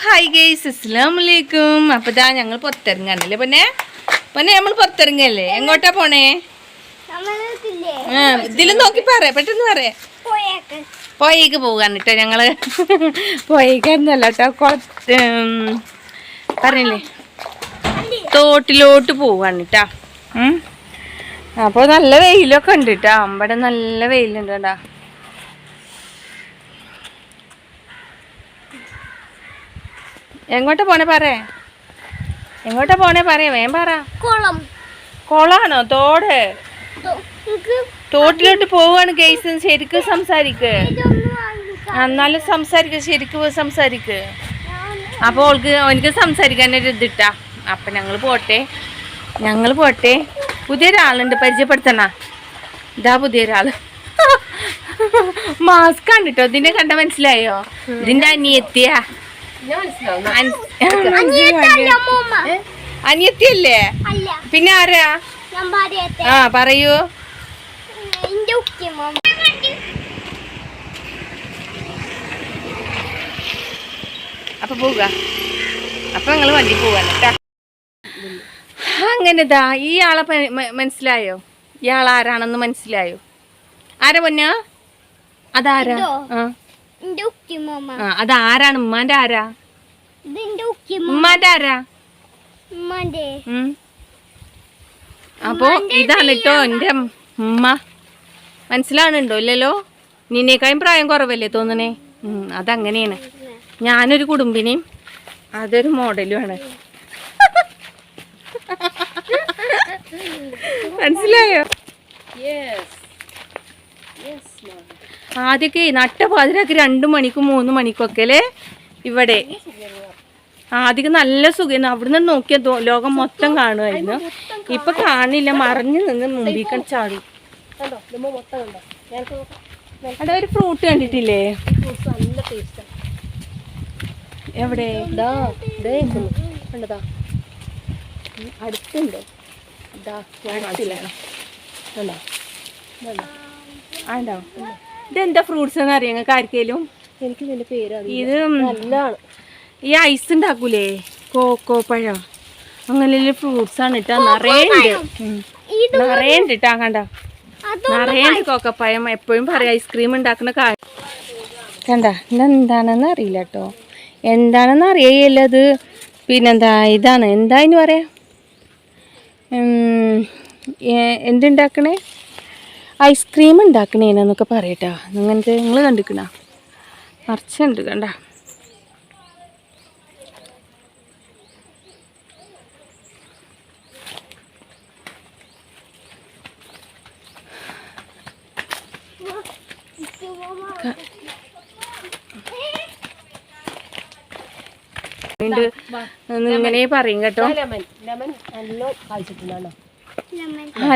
Hi guys, അസ്സലാമലൈക്കും. അപ്പോൾ ഇതാ ഞങ്ങൾ പുറത്തിറങ്ങാണല്ലേ പൊന്നെ. നമ്മൾ പുറത്തിറങ്ങല്ലേ? എങ്ങോട്ടാ പോണേ? ഇതിലും നോക്കി പറയാ, പെട്ടെന്ന് പറയാ. പോയേക്ക് പോകാൻ കേട്ടോ ഞങ്ങള്. പോയേക്കാന്നല്ല കേട്ടോ, പറഞ്ഞില്ലേ, തോട്ടിലോട്ട് പോവാണ് കേട്ടാ. അപ്പോൾ നല്ല വെയിലൊക്കെ ഉണ്ട് കേട്ടോ. ഇവിടെ നല്ല വെയിലുണ്ട് കേട്ടാ. എങ്ങോട്ടാ പോണേ പറ, എങ്ങോട്ടാ പോണേ പറയാ, വേം പറ. കുളാണോ? തോട്? തോട്ടിലോട്ട് പോവാണ് ഗൈസ്. ശരിക്കും സംസാരിക്ക്, എന്നാലും സംസാരിക്ക്, ശരിക്കും സംസാരിക്ക്. അപ്പോൾ എനിക്ക് സംസാരിക്കാനൊരു ഇതിട്ടാ. അപ്പം ഞങ്ങൾ പോട്ടെ. പുതിയൊരാളുണ്ട്, പരിചയപ്പെടുത്തണ. ഇതാ പുതിയൊരാള്. മാസ്ക് ആണ് കേട്ടോ. ഇതിനെ കണ്ട മനസ്സിലായോ? ഇതിന്റെ അനിയത്തിയാ. അനിയത്തിയല്ലേ? പിന്നെ ആരാ? ആ പറയൂ. അപ്പൊ പോവുക. അപ്പൊ ഞങ്ങള് വണ്ടി പോവാണ് കേട്ടാ. അങ്ങനെതാ ഈ ആളെ മനസ്സിലായോ? ഇയാൾ ആരാണെന്ന് മനസ്സിലായോ? ആരാ പൊന്ന? അതാരാ? അതാരാണ്? ഉമ്മാന്റെ ആരാ? ഉമ്മാന്റെ ആരാ? അപ്പൊ ഇതാണ് കേട്ടോ എന്റെ ഉമ്മ. മനസ്സിലാണുണ്ടോ? ഇല്ലല്ലോ. നിന്നേക്കായും പ്രായം കുറവല്ലേ തോന്നണേ? അതങ്ങനെയാണ്. ഞാനൊരു കുടുംബിനെയും അതൊരു മോഡലുമാണ്. മനസ്സിലായോ? ആദ്യമൊക്കെ നട്ടപാതിരാക്ക് 2 മണിക്കും 3 മണിക്കൊക്കെ അല്ലേ ഇവിടെ. ആദ്യം നല്ല സുഖം. അവിടുന്ന് നോക്കിയ ലോകം മൊത്തം കാണുമായിരുന്നു. ഇപ്പൊ കാണില്ല, മറിഞ്ഞു നിന്ന് മുമ്പിൽ ചാടി. അവിടെ ഒരു ഫ്രൂട്ട് കണ്ടിട്ടില്ലേ? എവിടെ? അടുത്തുണ്ട്. ഇതെന്താ ഫ്രൂട്ട്സ് എന്ന് അറിയാം നിങ്ങൾക്ക് ആർക്കേലും? എനിക്ക് ഇതിന്റെ പേര് ഇത് നല്ലതാണ്. ഈ ഐസ് ഉണ്ടാക്കൂലേ, കോക്കോ പഴം, അങ്ങനെ ഫ്രൂട്ട്സ് ആണ് കേട്ടോ. നിറയുണ്ട് കേട്ടാ. കണ്ട നിറയുണ്ട് കോക്കപ്പഴം. എപ്പോഴും പറയാം ഐസ്ക്രീം ഉണ്ടാക്കുന്ന കാര്യം. കണ്ട ഇതെന്താണെന്ന് അറിയില്ല കേട്ടോ. എന്താണെന്ന് അറിയില്ല. അത് പിന്നെന്താ, ഇതാണ് എന്താ ഇനി പറയാ, എന്തുണ്ടാക്കണേ, ഐസ്ക്രീം ഉണ്ടാക്കണേന്നൊക്കെ പറയട്ടാ. അങ്ങനത്തെ നിങ്ങൾ കണ്ടിക്കണ മറിച്ചുണ്ട്. കണ്ട ഇങ്ങനെ പറയും കേട്ടോ.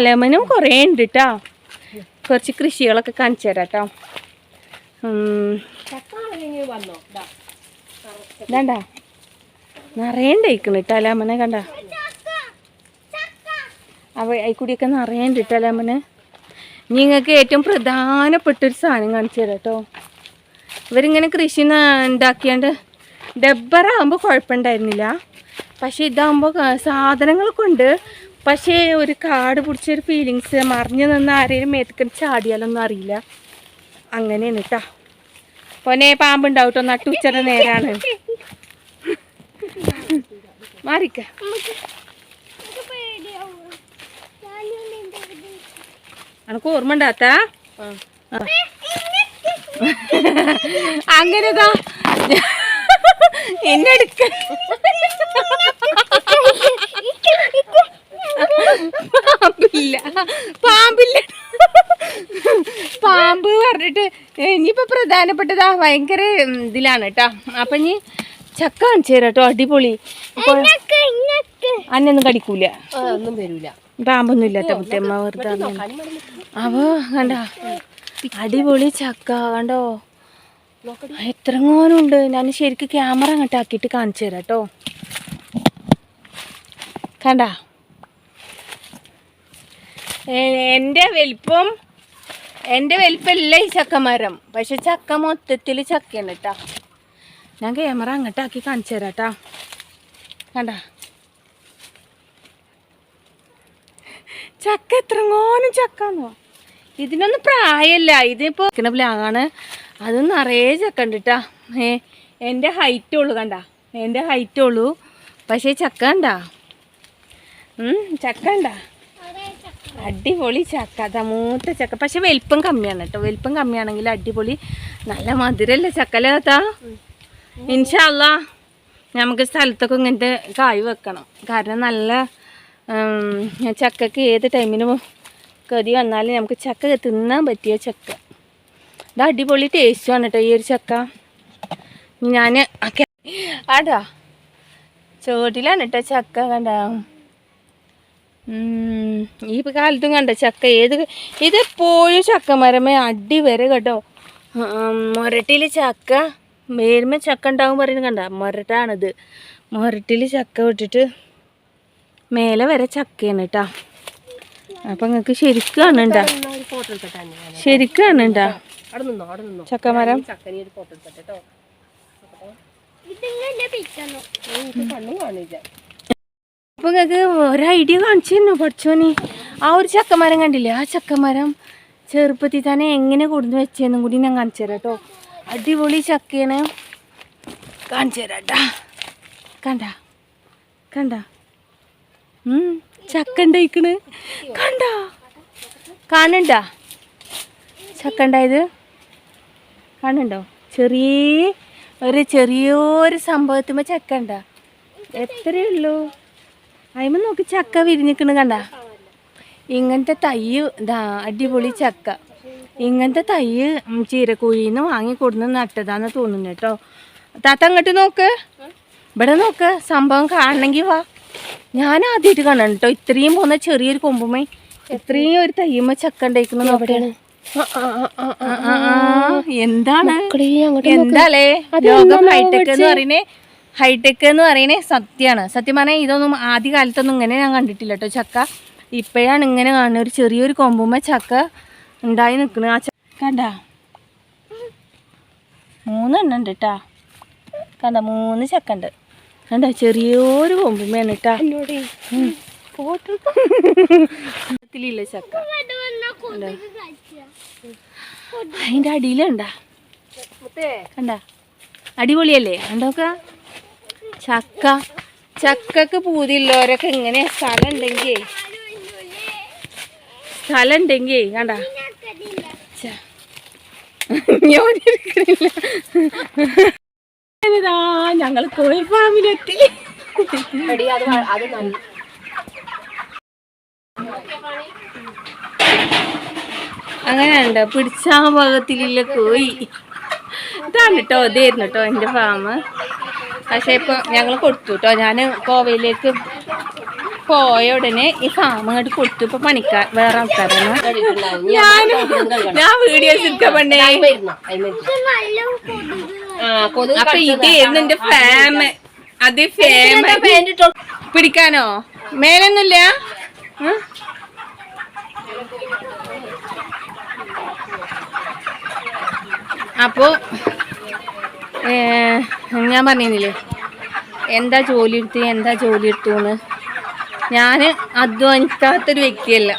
ലെമനും കുറേ ഉണ്ട് കേട്ടോ. കുറച്ച് കൃഷികളൊക്കെ കാണിച്ചു തരാം കേട്ടോ. വേണ്ട നിറയേണ്ടയിക്കണ് കേട്ടോ ലെമനെ. കണ്ട അയിക്കൂടിയൊക്കെ നിറയേണ്ട കേട്ടോ ലെമന്. നിങ്ങൾക്ക് ഏറ്റവും പ്രധാനപ്പെട്ടൊരു സാധനം കാണിച്ചു തരാം കേട്ടോ. ഇവരിങ്ങനെ കൃഷി ഉണ്ടാക്കിയാണ്ട് ഡബ്ബറാകുമ്പോൾ കുഴപ്പമുണ്ടായിരുന്നില്ല. പക്ഷേ ഇതാകുമ്പോൾ സാധനങ്ങളൊക്കെ ഉണ്ട്. പക്ഷേ ഒരു കാട് പിടിച്ചൊരു ഫീലിങ്സ്. മറിഞ്ഞു നിന്ന് ആരെയും മേത്തക്കൻ ചാടിയാലൊന്നും അറിയില്ല. അങ്ങനെയാണ് കേട്ടോ. പൊന്നെ പാമ്പുണ്ടാവും കേട്ടോ. നട്ടുച്ചയുടെ നേരാണ്. മാറിക്ക. അനക്ക് ഓർമ്മ ഉണ്ടാത്ത അങ്ങനെതാ എന്നെടുക്ക. പാമ്പില്ല. പാമ്പ് പറഞ്ഞിട്ട് ഇനിയിപ്പോ പ്രധാനപ്പെട്ടതാ ഭയങ്കര ഇതിലാണ് കേട്ടോ. അപ്പൊ ഇനി ചക്ക കാണിച്ചു തരാം കേട്ടോ. അടിപൊളി. അന്നൊന്നും കടിക്കൂല, ഒന്നും വരൂല. പാമ്പൊന്നും ഇല്ലാത്ത മുത്തമ്മ വെറുതെ. അപ്പൊ കണ്ട അടിപൊളി ചക്ക കണ്ടോ, എത്രങ്ങാനുണ്ട്. ഞാൻ ശരിക്കും ക്യാമറ അങ്ങോട്ട് ആക്കിയിട്ട് കാണിച്ചു തരാം കേട്ടോ. കണ്ട എൻ്റെ വലിപ്പമല്ല ഈ ചക്കമരം. പക്ഷെ ചക്ക മൊത്തത്തിൽ ചക്കയാണ് കേട്ടോ. ഞാൻ ക്യാമറ അങ്ങോട്ടാക്കി കാണിച്ചു തരാം കേട്ടോ. കണ്ട ചക്ക എത്രങ്ങോനും ചക്കാന്നോ. ഇതിനൊന്നും പ്രായമല്ല, ഇതിപ്പോൾ പ്ലാവാണ്. അത് നിറയെ ചക്ക ഉണ്ട് കേട്ടോ. എൻ്റെ ഹൈറ്റേ ഉള്ളൂ, കണ്ട എൻ്റെ ഹൈറ്റേ ഉള്ളൂ. പക്ഷേ ചക്ക ഉണ്ടാ, ചക്ക ഉണ്ടാ, അടിപൊളി ചക്ക. അതാ മൂത്ത ചക്ക. പക്ഷെ വലിപ്പം കമ്മിയാണ് കേട്ടോ. വലിപ്പം കമ്മിയാണെങ്കിൽ അടിപൊളി നല്ല മധുരല്ലേ ചക്കലാത്താ. ഇൻഷാ അല്ലാ നമുക്ക് സ്ഥലത്തൊക്കെ ഇങ്ങനത്തെ കായ് വെക്കണം. കാരണം നല്ല ചക്കക്ക് ഏത് ടൈമിനും കറി വന്നാലും നമുക്ക് ചക്ക തിന്നാൻ പറ്റിയ ചക്ക. ഇത് അടിപൊളി ടേസ്റ്റുമാണ് കേട്ടോ ഈ ഒരു ചക്ക. ഞാൻ ആടാ ചോട്ടിലാണ് കേട്ടോ ചക്ക. കണ്ട ഈ കാലത്തും കണ്ട ചക്ക ഇതെപ്പോഴും ചക്ക മരമേ അടി വരെ കേട്ടോ. മൊരട്ടിൽ ചക്ക വേരുമ്പോൾ ചക്ക ഉണ്ടാവും പറയുന്നത് കണ്ട. മൊരട്ടാണിത്. മൊരട്ടിൽ ചക്ക വിട്ടിട്ട് മേലെ വരെ ചക്കയാണ് കേട്ടോ. അപ്പം നിങ്ങൾക്ക് ശരിക്കും കാണണ്ട, ശരിക്കും കാണണ്ട ചക്കമരം. അപ്പൊ നിങ്ങൾക്ക് ഒരു ഐഡിയ കാണിച്ചു തന്നു പഠിച്ചോനി. ആ ഒരു ചക്കമരം കണ്ടില്ലേ, ആ ചക്കമരം ചെറുപ്പത്തിൽ തന്നെ എങ്ങനെ കൊടുന്ന് വെച്ചെന്നും കൂടി ഞാൻ കാണിച്ചു തരാം കേട്ടോ. അടിപൊളി ചക്കയാണ്, കാണിച്ചു തരാം കേട്ടാ. കണ്ട കണ്ട ചക്ക ഉണ്ടായിക്കണ്, കണ്ട കാണണ്ട ചക്ക ഉണ്ടായത് കാണുന്നുണ്ടോ? ചെറിയൊരു സംഭവത്തുമ്പോൾ ചക്ക ഉണ്ടാ, എത്രയേ ഉള്ളൂ. അതിന് നോക്കി ചക്ക വിരിഞ്ഞിക്കണ് കണ്ട. ഇങ്ങനത്തെ തൈ ഇതാ അടിപൊളി ചക്ക. ഇങ്ങനത്തെ തൈ ചീരക്കുഴിയിൽ നിന്ന് വാങ്ങിക്കൊടുന്ന് നട്ടതാന്ന് തോന്നുന്നു കേട്ടോ. താത്ത അങ്ങോട്ട് നോക്ക്, ഇവിടെ നോക്ക്, സംഭവം കാണണമെങ്കിൽ വാ. ഞാൻ ആദ്യമായിട്ട് കാണണം കേട്ടോ. ഇത്രയും പോകുന്ന ചെറിയൊരു കൊമ്പുമേ ഇത്രയും ഒരു തയ്യുമ്മ ചക്ക ഉണ്ടായിരിക്കുന്നത് നോക്കട്ടെ. എന്താണ് എന്താലേ ലോകം ഹൈടെക് എന്ന് പറയുന്നേ. ഹൈടെക് എന്ന് പറയുന്നേ സത്യമാണ്. സത്യം പറഞ്ഞാൽ ഇതൊന്നും ആദ്യ കാലത്തൊന്നും ഇങ്ങനെ ഞാൻ കണ്ടിട്ടില്ല കേട്ടോ ചക്ക. ഇപ്പോഴാണ് ഇങ്ങനെ കാണുന്നത്. ഒരു ചെറിയൊരു കൊമ്പുമ്മ ചക്ക ഉണ്ടായി നിൽക്കുന്നത്. ആ കണ്ട 3 എണ്ണം ഉണ്ട് കേട്ടാ. കണ്ട 3 ചക്ക ഉണ്ട് കണ്ട. ചെറിയൊരു കൊമ്പുമ്മയാണ് കേട്ടാ. ില്ല ചക്ക അതിൻ്റെ അടിയിലുണ്ടാ കണ്ട. അടിപൊളിയല്ലേ കണ്ടോക്ക ചക്ക. ചക്കക്ക് പൂതിയുള്ളവരൊക്കെ ഇങ്ങനെ സ്ഥലം ഉണ്ടെങ്കിൽ കണ്ട. ഞങ്ങൾ കോഴി ഫാമിലെത്തി. അങ്ങനെയുണ്ട് പിടിച്ചാ ഭാഗത്തിലുള്ള കോഴി. ഇതാണ് കേട്ടോ, ഇതായിരുന്നു കേട്ടോ എൻ്റെ ഫാം. പക്ഷേ ഇപ്പം ഞങ്ങൾ കൊടുത്തു കേട്ടോ. ഞാൻ കോവയിലേക്ക് പോയ ഉടനെ ഈ ഫാം അങ്ങോട്ട് കൊടുത്തു. ഇപ്പം പണിക്കാർ വേറെ ആൾക്കാരാണ്. ഞാൻ വീഡിയോസ് എടുക്കാൻ പണ്ടേ. അപ്പൊ ഇതായിരുന്നു എൻ്റെ ഫാം. അത് ഫാം പിടിക്കാനോ മേലൊന്നുമില്ല. അപ്പോൾ ഞാൻ പറഞ്ഞില്ലേ എന്താ ജോലി എടുത്തു എന്ന്. ഞാൻ അധ്വാനിക്കാത്തൊരു വ്യക്തിയല്ല.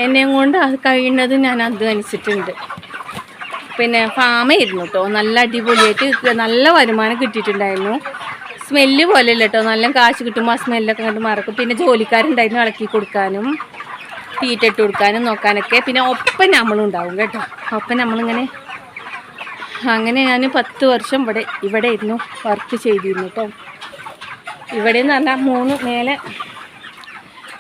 എന്നെയും കൊണ്ട് അത് കഴിയുന്നത് ഞാൻ അധ്വാനിച്ചിട്ടുണ്ട്. പിന്നെ ഫാമായിരുന്നു കേട്ടോ. നല്ല അടിപൊളിയായിട്ട് നല്ല വരുമാനം കിട്ടിയിട്ടുണ്ടായിരുന്നു. സ്മെല്ല് പോലെയല്ല കേട്ടോ, നല്ല കാശ് കിട്ടുമ്പോൾ ആ സ്മെല്ലൊക്കെ കണ്ട് മറക്കും. പിന്നെ ജോലിക്കാരുണ്ടായിരുന്നു ഇളക്കി കൊടുക്കാനും തീറ്റ ഇട്ട് കൊടുക്കാനും നോക്കാനൊക്കെ. പിന്നെ ഒപ്പം നമ്മളുണ്ടാവും കേട്ടോ. ഒപ്പം നമ്മളിങ്ങനെ അങ്ങനെ ഞാൻ 10 വർഷം ഇവിടെ ആയിരുന്നു വർക്ക് ചെയ്തിരുന്നു കേട്ടോ. ഇവിടെ എന്ന് പറഞ്ഞാൽ 3 മേലെ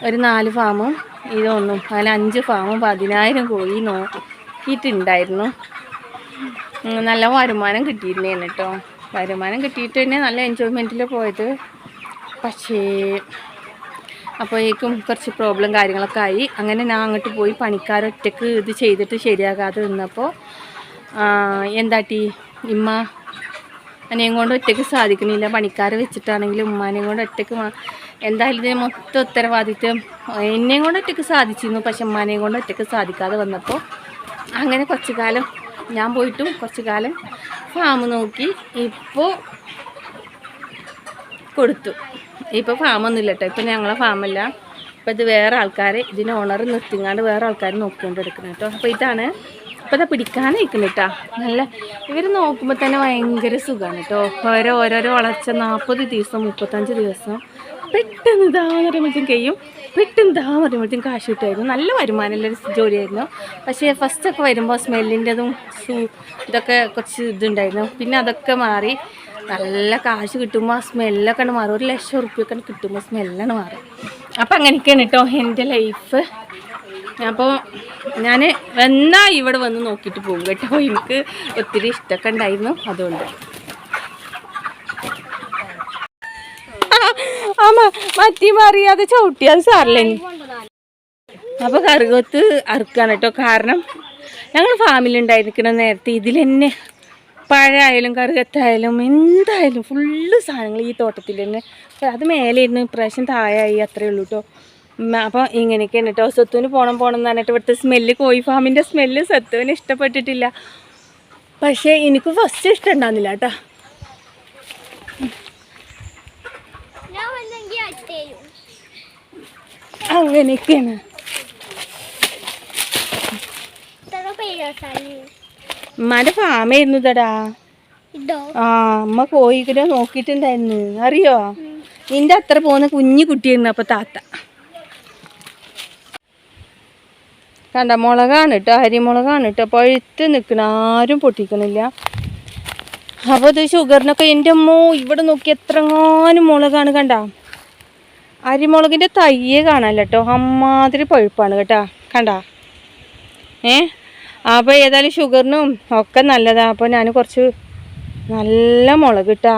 ഒരു 4 ഫാമും ഇതൊന്നും അങ്ങനെ 5 ഫാമും 10,000 കോഴി നോക്കിയിട്ടുണ്ടായിരുന്നു. നല്ല വരുമാനം കിട്ടിയിരുന്നേന് കേട്ടോ. വരുമാനം കിട്ടിയിട്ട് തന്നെ നല്ല എൻജോയ്മെൻറ്റിൽ പോയത്. പക്ഷേ അപ്പോഴേക്കും കുറച്ച് പ്രോബ്ലം കാര്യങ്ങളൊക്കെ ആയി. അങ്ങനെ ഞാൻ അങ്ങോട്ട് പോയി പണിക്കാരൊറ്റക്ക് ഇത് ചെയ്തിട്ട് ശരിയാകാതെ നിന്നപ്പോൾ എന്താട്ടി ഇമ്മ എന്നെയും കൊണ്ട് ഒറ്റയ്ക്ക് സാധിക്കണില്ല. പണിക്കാരെ വെച്ചിട്ടാണെങ്കിലും ഉമ്മാനെയും കൊണ്ട് ഒറ്റയ്ക്ക് എന്തായാലും ഇതിന് മൊത്തം ഉത്തരവാദിത്വം എന്നെയും കൊണ്ട് ഒറ്റയ്ക്ക് സാധിച്ചിരുന്നു. പക്ഷെ ഉമ്മാനെയും കൊണ്ട് ഒറ്റയ്ക്ക് സാധിക്കാതെ വന്നപ്പോൾ അങ്ങനെ കുറച്ച് കാലം ഞാൻ പോയിട്ടും കുറച്ച് കാലം ഫാം നോക്കി ഇപ്പോൾ കൊടുത്തു. ഇപ്പോൾ ഫാമൊന്നുമില്ല കേട്ടോ, ഇപ്പം ഞങ്ങളെ ഫാമല്ല. അപ്പോൾ ഇത് വേറെ ആൾക്കാർ, ഇതിന് ഓണർ നിർത്തിങ്ങാണ്ട് വേറെ ആൾക്കാർ നോക്കിക്കൊണ്ട് എടുക്കണം കേട്ടോ. അപ്പോൾ ഇതാണ് അപ്പോൾ അത് പിടിക്കാനായിരിക്കുന്നു കേട്ടോ. നല്ല ഇവർ നോക്കുമ്പോൾ തന്നെ ഭയങ്കര സുഖമാണ് കേട്ടോ. ഓരോരോ വളർച്ച 40 ദിവസം 35 ദിവസം പെട്ടെന്ന് പറയുമ്പോഴത്തേക്കും കഴിയും, പെട്ടെന്ന് പറയുമ്പോഴത്തേക്കും കാശ് കിട്ടുമായിരുന്നു. നല്ല വരുമാനമുള്ളൊരു ജോലിയായിരുന്നു. പക്ഷേ ഫസ്റ്റൊക്കെ വരുമ്പോൾ സ്മെല്ലിൻ്റെതും ഇതൊക്കെ കുറച്ച് ഇതുണ്ടായിരുന്നു. പിന്നെ അതൊക്കെ മാറി നല്ല കാശ് കിട്ടുമ്പോൾ ആ സ്മെല്ലൊക്കെ മാറും. 1,00,000 ഉറുപ്പ്യൊക്കെ കിട്ടുമ്പോൾ സ്മെല്ലാണ് മാറും. അപ്പം അങ്ങനെയൊക്കെയാണ് കേട്ടോ എൻ്റെ ലൈഫ്. അപ്പോൾ ഞാൻ എന്നാൽ ഇവിടെ വന്ന് നോക്കിയിട്ട് പോകും കേട്ടോ. എനിക്ക് ഒത്തിരി ഇഷ്ടമൊക്കെ ഉണ്ടായിരുന്നു അതുകൊണ്ട്. മറ്റി മാറിയാതെ ചവിട്ടിയാൽ സാറില്ലേ. അപ്പോൾ കറുകത്ത് അറുക്കാണ് കേട്ടോ. കാരണം ഞങ്ങൾ ഫാമിലുണ്ടായിരിക്കുന്ന നേരത്തെ ഇതിൽ തന്നെ പഴമായാലും കറുകത്തായാലും എന്തായാലും ഫുള്ള് സാധനങ്ങൾ ഈ തോട്ടത്തിൽ തന്നെ. അത് മേലെ ഇരുന്ന് ഇപ്രാവശ്യം താഴായി അത്രയേ ഉള്ളൂ കേട്ടോ. അപ്പോൾ ഇങ്ങനെയൊക്കെയാണ് കേട്ടോ. സ്വത്തുവിന് പോകണം എന്ന് പറഞ്ഞിട്ട് ഇവിടുത്തെ സ്മെല്ല്, കോഴി ഫാമിൻ്റെ സ്മെല്ല് സ്വത്തുവിന് ഇഷ്ടപ്പെട്ടിട്ടില്ല. പക്ഷേ എനിക്ക് ഫസ്റ്റ് ഇഷ്ടം ഉണ്ടാകുന്നില്ല കേട്ടോ. അങ്ങനെയൊക്കെയാണ്. ഉമ്മാൻ്റെ ഫാമായിരുന്നു തടാ. ആ അമ്മ കോഴിക്കിനെ നോക്കിയിട്ടുണ്ടായിരുന്നു അറിയോ. നിന്റെ അത്ര പോകുന്ന കുഞ്ഞു കുട്ടിയായിരുന്നു അപ്പോൾ താത്ത. കണ്ട മുളകാണ് കേട്ടോ, അരിമുളകാണ് കേട്ടോ. പഴുത്ത് നിൽക്കണ, ആരും പൊട്ടിക്കണില്ല. അപ്പോൾ ഇത് ഷുഗറിനൊക്കെ എൻ്റെ അമ്മോ ഇവിടെ നോക്കി എത്രങ്ങാനും മുളകാണ്. കണ്ട അരിമുളകിൻ്റെ തയ്യേ കാണാമല്ലോ കേട്ടോ. അമ്മാതിരി പഴുപ്പാണ് കേട്ടോ. കണ്ട അപ്പോൾ ഏതായാലും ഷുഗറിനും ഒക്കെ നല്ലതാണ്. അപ്പോൾ ഞാൻ കുറച്ച് നല്ല മുളക് കിട്ടാ.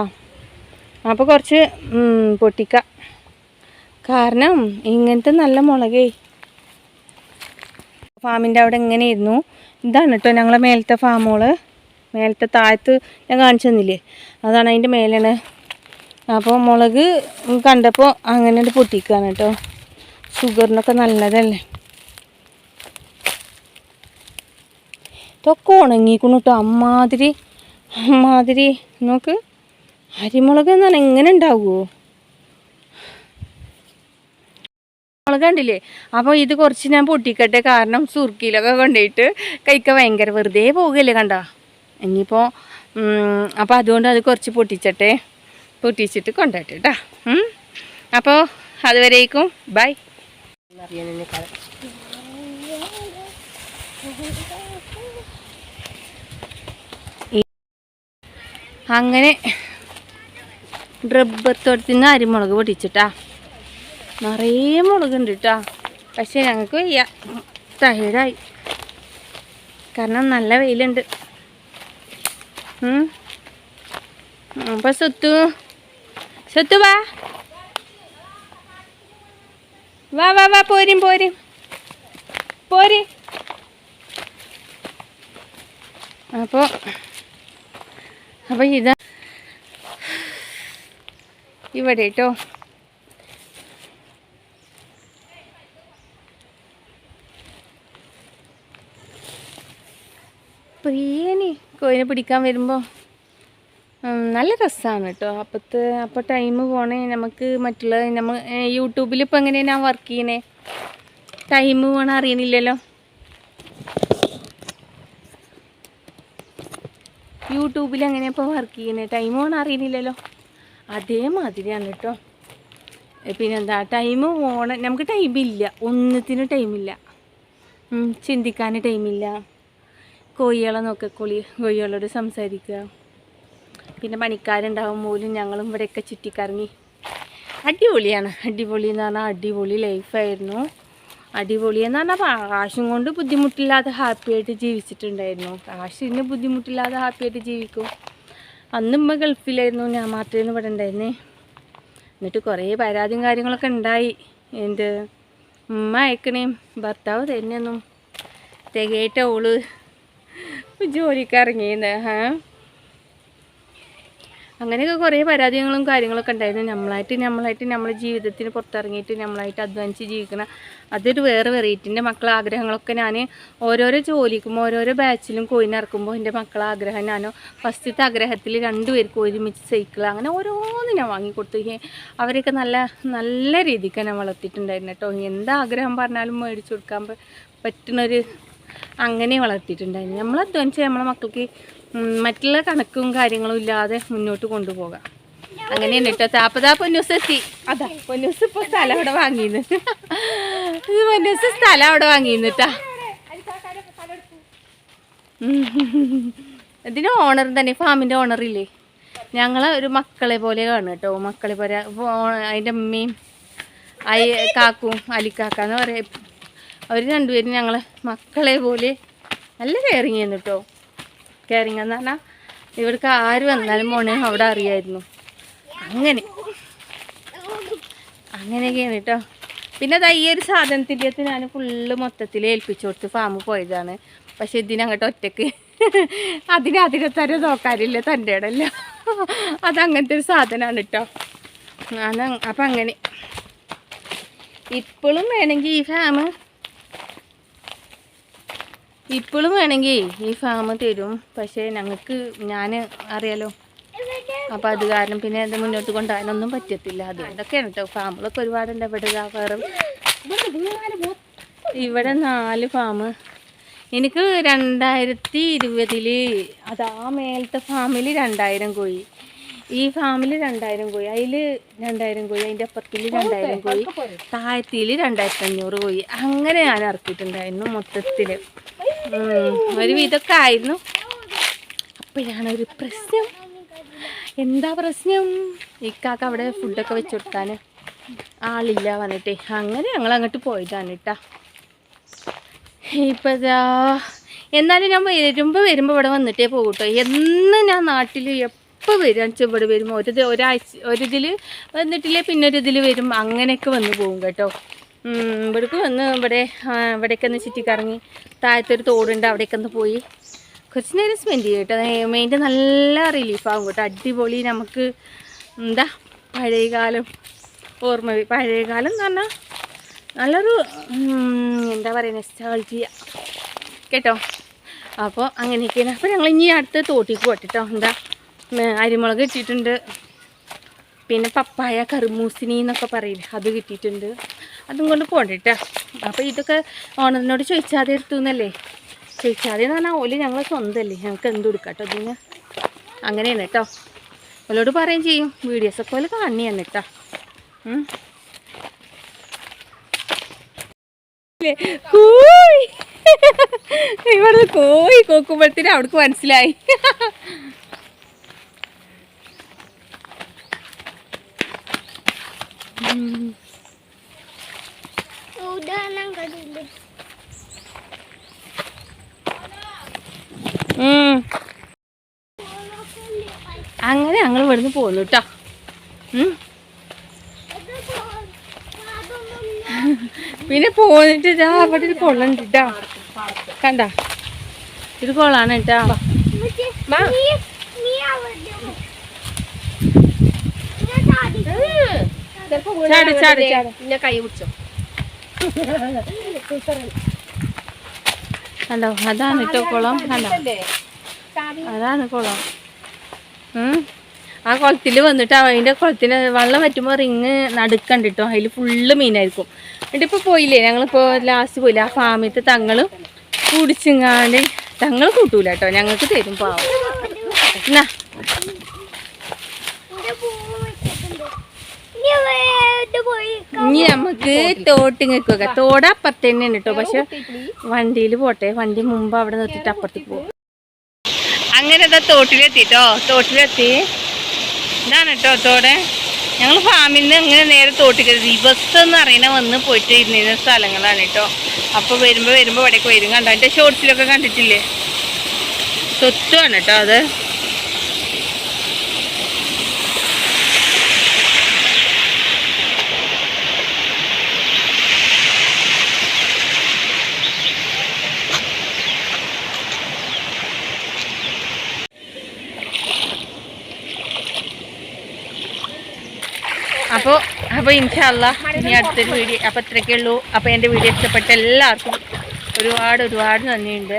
അപ്പോൾ കുറച്ച് പൊട്ടിക്കാം. കാരണം ഇങ്ങനത്തെ നല്ല മുളകേ ഫാമിൻ്റെ അവിടെ എങ്ങനെയായിരുന്നു. ഇതാണ് കേട്ടോ ഞങ്ങളെ മേലത്തെ ഫാമുകൾ. മേലത്തെ താഴത്ത് ഞാൻ കാണിച്ചു തന്നില്ലേ, അതാണ് അതിൻ്റെ മേലാണ്. അപ്പോൾ മുളക് കണ്ടപ്പോൾ അങ്ങനെ പൊട്ടിക്കുകയാണ് കേട്ടോ. ഷുഗറിനൊക്കെ നല്ലതല്ലേ. ഇതൊക്കെ ഉണങ്ങിക്കണം കേട്ടോ. അമ്മാതിരി നോക്ക്. അരിമുളക് എന്നാണ് എങ്ങനെ ഉണ്ടാവുമോ മുളക് കണ്ടില്ലേ. അപ്പോൾ ഇത് കുറച്ച് ഞാൻ പൊട്ടിക്കട്ടെ. കാരണം സുർക്കിയിലൊക്കെ കൊണ്ടുപോയിട്ട് കഴിക്കാൻ ഭയങ്കര വെറുതെ പോകുകയല്ലേ കണ്ടോ. ഇനിയിപ്പോൾ അപ്പോൾ അതുകൊണ്ട് അത് കുറച്ച് പൊട്ടിച്ചിട്ട് കൊണ്ടുപോട്ടെ കേട്ടോ. അപ്പോൾ അതുവരേക്കും ബൈ. അങ്ങനെ റബ്ബർ തോട്ടത്തിൽ നിന്ന് അരിമുളക് പൊട്ടിച്ചിട്ടാ. നിറയെ മുളകുണ്ട് കേട്ടോ. പക്ഷേ ഞങ്ങൾക്ക് വയ്യ, ടയേർഡായി. കാരണം നല്ല വെയിലുണ്ട്. അപ്പോൾ സ്വത്തു വാ പോരും അപ്പോൾ ഇതാ ഇവിടെ കേട്ടോ. പ്രിയനി കോഴിനെ പിടിക്കാൻ വരുമ്പോൾ നല്ല രസമാണ് കേട്ടോ. അപ്പോൾ ടൈം പോണേ. നമുക്ക് മറ്റുള്ള യൂട്യൂബിൽ ഇപ്പോൾ എങ്ങനെയാണ് ഞാൻ വർക്ക് ചെയ്യണേ, ടൈം പോകണം അറിയണില്ലല്ലോ. യൂട്യൂബിൽ എങ്ങനെയാണ് ഇപ്പോൾ വർക്ക് ചെയ്യണേ, ടൈം പോകണം അറിയണില്ലല്ലോ. അതേമാതിരിയാണ് കേട്ടോ. പിന്നെന്താ ടൈം പോകണം. നമുക്ക് ടൈമില്ല, ഒന്നത്തിനും ടൈമില്ല. ചിന്തിക്കാൻ ടൈമില്ല. കോഴികളെ കോഴികളോട് സംസാരിക്കുക. പിന്നെ പണിക്കാരുണ്ടാവും പോലും. ഞങ്ങളും ഇവിടെയൊക്കെ ചുറ്റിക്കറങ്ങി. അടിപൊളിയാണ്. അടിപൊളി എന്ന് പറഞ്ഞാൽ അടിപൊളി ലൈഫായിരുന്നു. അടിപൊളി എന്ന് പറഞ്ഞാൽ കാശും കൊണ്ട് ബുദ്ധിമുട്ടില്ലാതെ ഹാപ്പിയായിട്ട് ജീവിച്ചിട്ടുണ്ടായിരുന്നു. കാശിന് ബുദ്ധിമുട്ടില്ലാതെ ഹാപ്പിയായിട്ട് ജീവിക്കും. അന്ന് ഉമ്മ ഗൾഫിലായിരുന്നു, ഞാൻ മാത്രമേ ഇവിടെ ഉണ്ടായിരുന്നേ. എന്നിട്ട് കുറേ പരാതിയും കാര്യങ്ങളൊക്കെ ഉണ്ടായി. ഉമ്മ അയക്കണേയും ഭർത്താവ് തന്നെയൊന്നും തികയേറ്റ ഓള് ജോലിക്ക് ഇറങ്ങിയെന്ന്. അങ്ങനെയൊക്കെ കുറേ പരാതികളും കാര്യങ്ങളൊക്കെ ഉണ്ടായിരുന്നു. നമ്മളായിട്ട് നമ്മുടെ ജീവിതത്തിന് പുറത്തിറങ്ങിയിട്ട് നമ്മളായിട്ട് അധ്വാനിച്ച് ജീവിക്കണം. അതൊരു വേറെ വെറൈറ്റിൻ്റെ മക്കളെ ആഗ്രഹങ്ങളൊക്കെ ഞാൻ ഓരോരോ ജോലിക്കും ഓരോരോ ബാച്ചിലും കോയിനിറക്കുമ്പോൾ എൻ്റെ മക്കളെ ആഗ്രഹം ഞാൻ ഫസ്റ്റത്തെ ആഗ്രഹത്തിൽ 2 പേർക്ക് ഒരുമിച്ച് സൈക്കിൾ അങ്ങനെ ഓരോന്നും ഞാൻ വാങ്ങിക്കൊടുത്തു. അവരെയൊക്കെ നല്ല നല്ല രീതിക്ക് ഞാൻ വളർത്തിയിട്ടുണ്ടായിരുന്നു കേട്ടോ. എന്താഗ്രഹം പറഞ്ഞാലും മേടിച്ചു കൊടുക്കാൻ പറ്റുന്നൊരു അങ്ങനെ വളർത്തിയിട്ടുണ്ടായിരുന്നു. നമ്മൾ അധ്വാനിച്ച് നമ്മളെ മക്കൾക്ക് മറ്റുള്ള കണക്കും കാര്യങ്ങളും ഇല്ലാതെ മുന്നോട്ട് കൊണ്ടുപോകാം. അങ്ങനെയാണ് കേട്ടോ. താപ്പതാ പൊന്നൂസ് എത്തി. അതാ പൊന്നൂസ് ഇപ്പോൾ സ്ഥലം അവിടെ വാങ്ങിയിരുന്നു. ഇത് പൊന്നൂസ് സ്ഥലം അവിടെ വാങ്ങിയിരുന്നു കേട്ടാ. ഇതിന് ഓണർ തന്നെ, ഫാമിൻ്റെ ഓണറില്ലേ, ഞങ്ങളെ ഒരു മക്കളെ പോലെ കാണും കേട്ടോ. മക്കളെ പോലെ അതിൻ്റെ അമ്മയും കാക്കും അലിക്കാക്ക എന്ന് പറയും. അവർ 2 പേരും ഞങ്ങളെ മക്കളെ പോലെ നല്ല കെയറിങ് ചെയ്യുന്നു കേട്ടോ. കെയറിങ് എന്ന് പറഞ്ഞാൽ ഇവിടേക്ക് ആര് വന്നാലും മോനെ അവിടെ അറിയായിരുന്നു. അങ്ങനെയൊക്കെയാണ് കേട്ടോ. പിന്നെ അതാ ഈ ഒരു സാധനത്തിലേക്ക് ഞാൻ ഫുള്ള് മൊത്തത്തിൽ ഏൽപ്പിച്ചു കൊടുത്ത് ഫാമിൽ പോയതാണ്. പക്ഷെ ഇതിനങ്ങോട്ട് ഒറ്റയ്ക്ക് അതിനെ തന്നെ നോക്കാനില്ല, തൻ്റെ ഇടല്ല. അതങ്ങനത്തെ ഒരു സാധനമാണ് കേട്ടോ. അപ്പം അങ്ങനെ ഇപ്പോഴും വേണമെങ്കിൽ ഈ ഫാം തരും. പക്ഷേ ഞങ്ങൾക്ക് ഞാൻ അറിയാലോ, അപ്പോൾ അത് കാരണം പിന്നെ അത് മുന്നോട്ട് കൊണ്ടുപോകാനൊന്നും പറ്റത്തില്ല. അതുകൊണ്ടൊക്കെയാണ് കേട്ടോ. ഫാമുകളൊക്കെ ഒരുപാടുണ്ട്. ഇവിടെ 4 ഫാം. എനിക്ക് 2020 അതാ മേലത്തെ ഫാമിൽ 2000 കോഴി, ഈ ഫാമിൽ 2000 കോഴി, അതിൽ 2000 കോഴി, അതിൻ്റെ അപ്പുറത്തിൽ 2000 കോഴി, താഴത്തിൽ 2500 കോഴി. അങ്ങനെ ഞാൻ ഇറക്കിയിട്ടുണ്ടായിരുന്നു മൊത്തത്തിൽ. ഒരു വിധമൊക്കെ ആയിരുന്നു. അപ്പോഴാണ് ഒരു പ്രശ്നം. എന്താ പ്രശ്നം? ഇക്കാക്ക അവിടെ ഫുഡൊക്കെ വെച്ച് കൊടുക്കാൻ ആളില്ല വന്നിട്ടേ. അങ്ങനെ ഞങ്ങൾ അങ്ങോട്ട് പോയതാണ് കേട്ടാ. ഇപ്പോഴാ എന്നാലും ഞാൻ വരുമ്പോൾ ഇവിടെ വന്നിട്ടേ പോകും കേട്ടോ. എന്നും ഞാൻ നാട്ടിൽ എപ്പോൾ വരിക ഇവിടെ വരുമ്പോൾ ഒരിതിൽ വന്നിട്ടില്ലേ പിന്നെ ഒരു ഇതിൽ വരും. അങ്ങനെയൊക്കെ വന്ന് പോകും കേട്ടോ. ഇവിടേക്ക് വന്ന് ഇവിടേക്ക് ഒന്ന് ചുറ്റിക്കറങ്ങി താഴത്തൊരു തോടുണ്ട്, അവിടേക്ക് ഒന്ന് പോയി കുറച്ച് നേരം സ്പെൻഡ് ചെയ്യും കേട്ടോ. മൈൻഡ് നല്ല റിലീഫാകും കേട്ടോ. അടിപൊളി. നമുക്ക് എന്താ പഴയകാലം ഓർമ്മ. പഴയകാലം എന്ന് പറഞ്ഞാൽ നല്ലൊരു എന്താ പറയുക നൊസ്റ്റാൾജിയ കേട്ടോ. അപ്പോൾ അങ്ങനെയൊക്കെയാണ്. അപ്പോൾ ഞങ്ങൾ ഇനി അടുത്ത് തോട്ടിക്ക് പോട്ടിട്ടോ. എന്താ അരിമുളക് കിട്ടിയിട്ടുണ്ട്, പിന്നെ പപ്പായ കറുമൂസിനി എന്നൊക്കെ പറയില്ലേ, അത് കിട്ടിയിട്ടുണ്ട്. അതും കൊണ്ട് പോകണ്ടേട്ടാ. അപ്പോൾ ഇതൊക്കെ ഓണറിനോട് ചോദിച്ചാതെ എടുത്തു എന്നല്ലേ. ചോദിച്ചാതെ എന്ന് പറഞ്ഞാൽ ഓല് ഞങ്ങൾ സ്വന്തമല്ലേ, ഞങ്ങൾക്ക് എന്ത് കൊടുക്കാം കേട്ടോ. ഇതിന് അങ്ങനെയാണ് കേട്ടോ. ഓലോട് പറയുകയും ചെയ്യും. വീഡിയോസൊക്കെ പോലെ കാണിയാണ് കേട്ടോ. ഇവിടെ കോഴി കോക്കുമ്പോഴത്തേനും അവിടേക്ക് മനസ്സിലായി. അങ്ങനെ ഞങ്ങൾ ഇവിടുന്ന് പോന്നു കേട്ടോ. പിന്നെ പോന്നിട്ട് ഇതാ അവിടെ ഒരു കുളമുണ്ട് കേട്ടോ. കണ്ട ഇത് കുളമാണ് കേട്ടോ. ചാട് ചാട് ചാട് പിന്നെ കൈ പിടിച്ചോ. കണ്ടോ അതാണ് കേട്ടോ കുളം. കണ്ടോ അതാണ് കുളം. ആ കുളത്തിൽ വന്നിട്ട് അതിൻ്റെ കുളത്തിന് വെള്ളം പറ്റുമ്പോൾ റിങ് നടുക്കണ്ട് കേട്ടോ. അതിൽ ഫുള്ള് മീനായിരിക്കും. എന്നിട്ട് ഇപ്പോൾ പോയില്ലേ, ഞങ്ങളിപ്പോൾ ലാസ്റ്റ് പോയില്ല. ആ ഫാമിലത്തെ തങ്ങളും കുടിച്ചിങ്ങാണ്ട് തങ്ങൾ കൂട്ടൂല കേട്ടോ, ഞങ്ങൾക്ക് തരും പാവം. എന്നാ ഇനി നമുക്ക് തോട്ടിങ്ങൊക്കെ വെക്കാം. തോട് അപ്പുറത്ത് തന്നെയാണ് കേട്ടോ. പക്ഷെ വണ്ടിയിൽ പോട്ടെ, വണ്ടി മുമ്പ് അവിടെ നിർത്തിയിട്ട് അപ്പുറത്തേക്ക് പോകും. അങ്ങനെ ഇതാ തോട്ടിലെത്തിട്ടോ. തോട്ടിലെത്തി. ഇതാണ് കേട്ടോ തോട്. ഞങ്ങൾ ഫാമിൽ നിന്ന് അങ്ങനെ നേരെ തോട്ടിൽ ദിവസം എന്ന് അറിയണ വന്ന് പോയിട്ട് ഇരുന്നിരുന്ന സ്ഥലങ്ങളാണ് കേട്ടോ. അപ്പോൾ വരുമ്പോൾ ഇവിടേക്ക് വരും. കണ്ടോ എൻ്റെ ഷോർട്സിലൊക്കെ കണ്ടിട്ടില്ലേ, സ്വത്വമാണ് കേട്ടോ അത്. അപ്പോൾ ഇൻഷാല്ലാ ഇനി അടുത്തൊരു വീഡിയോ. അപ്പോൾ ഇത്രയൊക്കെ ഉള്ളൂ. അപ്പോൾ എൻ്റെ വീഡിയോ ഇഷ്ടപ്പെട്ട എല്ലാവർക്കും ഒരുപാട് നന്ദിയുണ്ട്.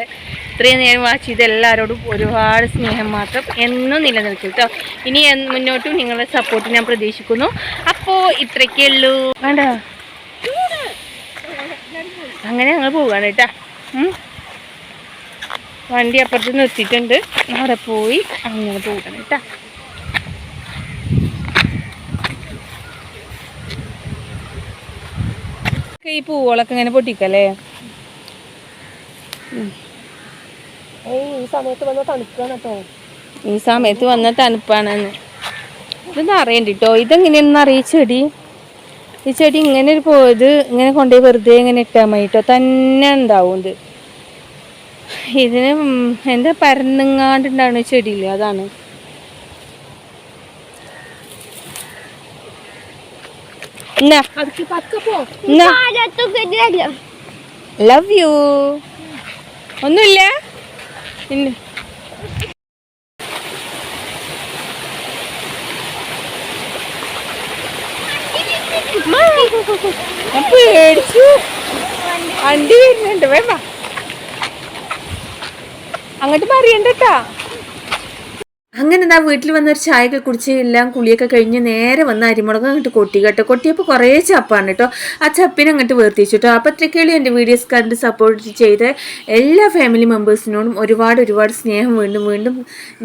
ഇത്രയും നേരം വാച്ച് ചെയ്ത് എല്ലാവരോടും ഒരുപാട് സ്നേഹം മാത്രം എന്നും നിലനിൽക്കും കേട്ടോ. ഇനി മുന്നോട്ടും നിങ്ങളുടെ സപ്പോർട്ട് ഞാൻ പ്രതീക്ഷിക്കുന്നു. അപ്പോൾ ഇത്രയൊക്കെ ഉള്ളൂ. വേണ്ട അങ്ങനെ ഞങ്ങൾ പോവുകയാണ് കേട്ടോ. വണ്ടി അപ്പുറത്ത് നിർത്തിയിട്ടുണ്ട്. അവിടെ പോയി അങ്ങനെ പോവുകയാണ് കേട്ടോ. ഈ പൂവുകളൊക്കെ ഇങ്ങനെ പൊട്ടിക്കല്ലേ. ഈ സമയത്ത് വന്ന തണുപ്പാണെന്ന് ഇതൊന്നും അറിയണ്ട കേട്ടോ. ഇതെങ്ങനെയാണെന്ന് അറിയ ചെടി. ഈ ചെടി ഇങ്ങനെ ഒരു പോയത് ഇങ്ങനെ കൊണ്ടുപോയി വെറുതെ ഇങ്ങനെ ഇട്ടാൽ മതി കേട്ടോ. തന്നെ ഉണ്ടാവും ഇത്. ഇതിന് എന്താ പരന്നുങ്ങാണ്ടുണ്ടാവുന്ന ചെടിയില്ലേ, അതാണ്. Love you. ഒന്നുമില്ല പിന്നെ പേടിച്ചു. വണ്ടി വരുന്നുണ്ട്. വേണ്ട അങ്ങോട്ട് പറയണ്ടട്ടാ. അങ്ങനെ എന്താ വീട്ടിൽ വന്നൊരു ചായയൊക്കെ കുടിച്ച് എല്ലാം കുളിയൊക്കെ കഴിഞ്ഞ് നേരെ വന്ന് അരിമുളക് അങ്ങോട്ട് കൊട്ടി കേട്ടോ. കൊട്ടിയപ്പോൾ കുറേ ചപ്പാണ് കേട്ടോ. ആ ചപ്പിനെ അങ്ങോട്ട് വേർതിച്ചു കേട്ടോ. അപ്പോൾ അത്രയ്ക്കുള്ളൂ എൻ്റെ വീഡിയോസ് കണ്ട് സപ്പോർട്ട് ചെയ്ത് എല്ലാ ഫാമിലി മെമ്പേഴ്സിനോടും ഒരുപാട് സ്നേഹം വീണ്ടും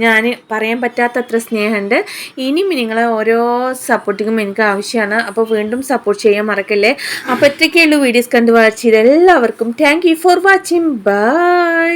ഞാൻ പറയാൻ പറ്റാത്തത്ര സ്നേഹമുണ്ട്. ഇനിയും നിങ്ങളെ ഓരോ സപ്പോർട്ടിങ്ങും എനിക്ക് ആവശ്യമാണ്. അപ്പോൾ വീണ്ടും സപ്പോർട്ട് ചെയ്യാൻ മറക്കല്ലേ. അപ്പോൾ അത്രയ്ക്കുള്ളൂ വീഡിയോസ് കണ്ട് വാച്ച് ചെയ്ത് എല്ലാവർക്കും thank you for watching. By.